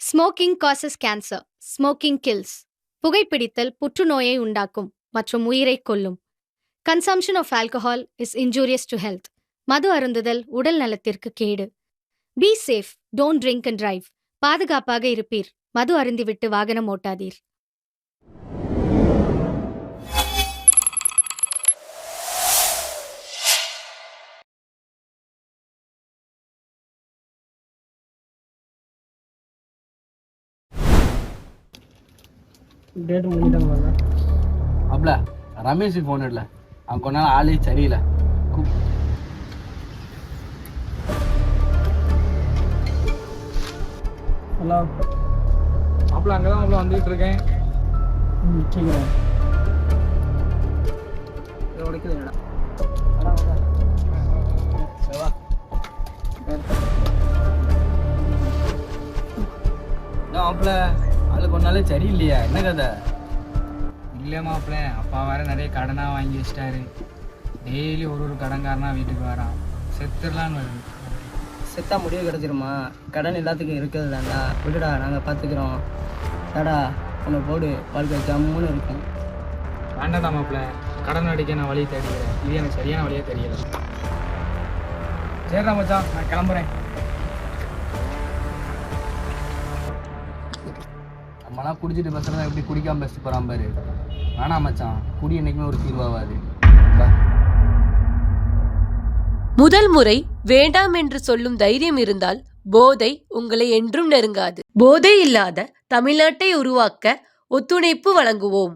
Smoking causes cancer. Smoking kills. புகைப்பிடித்தல் புற்றுநோயை உண்டாக்கும் மற்றும் உயிரைக் கொல்லும். Consumption of alcohol is injurious to health. மது அருந்துதல் உடல் நலத்திற்கு கேடு. Be safe, don't drink and drive. பாதுகாப்பாக இருப்பீர். மது அருந்திவிட்டு வாகனம் ஓட்டாதீர். டேட் முடிஞ்சிட்டாங்க. அப்பல ரமேஷுக்கு ஃபோன் இல்லை, அவன் கொஞ்ச நாள் ஆளே சரியில்லை. ஹலோ மாப்பிள்ள அங்கே தான் மாப்பிள்ள வந்துகிட்டு இருக்கேன். சீக்கிரம் உடைக்குதுடா. மாப்பிள்ள ஆளு கொஞ்ச நாளே சரியில்லையா, என்ன கதை? இல்லை மாப்பிள்ள, அப்பா வேற நிறைய கடனாக வாங்கி வச்சிட்டாரு. டெய்லி ஒரு கடன்காரனா வீட்டுக்கு வரான். செத்துடலான்னு வருது. செத்தா முடிவு கிடச்சிருமா? கடன் எல்லாத்துக்கும் இருக்கிறது தான்டா. விடுடா, நாங்கள் பார்த்துக்குறோம். தாடா உன்னை போடு, வாழ்க்கை ஜம்முன்னு இருக்கும். வேண்டாம் தான் மாப்பிள்ள, கடன் அடிக்க நான் வழி தேடிக்கிறேன். இது எனக்கு சரியான வழியாக தெரியல. சரிடா மச்சான், நான் கிளம்புறேன். நம்மளாம் குடிச்சிட்டு பேசுறதா எப்படி குடிக்காம பேசிட்டு போறான் பாரு. வேணாம் மச்சான், குடி என்னைக்குமே ஒரு தீர்வாகாது. முதல் முறை வேண்டாம் என்று சொல்லும் தைரியம் இருந்தால் போதை உங்களை என்றும் நெருங்காது. போதை இல்லாத தமிழ்நாட்டை உருவாக்க ஒத்துழைப்பு வழங்குவோம்.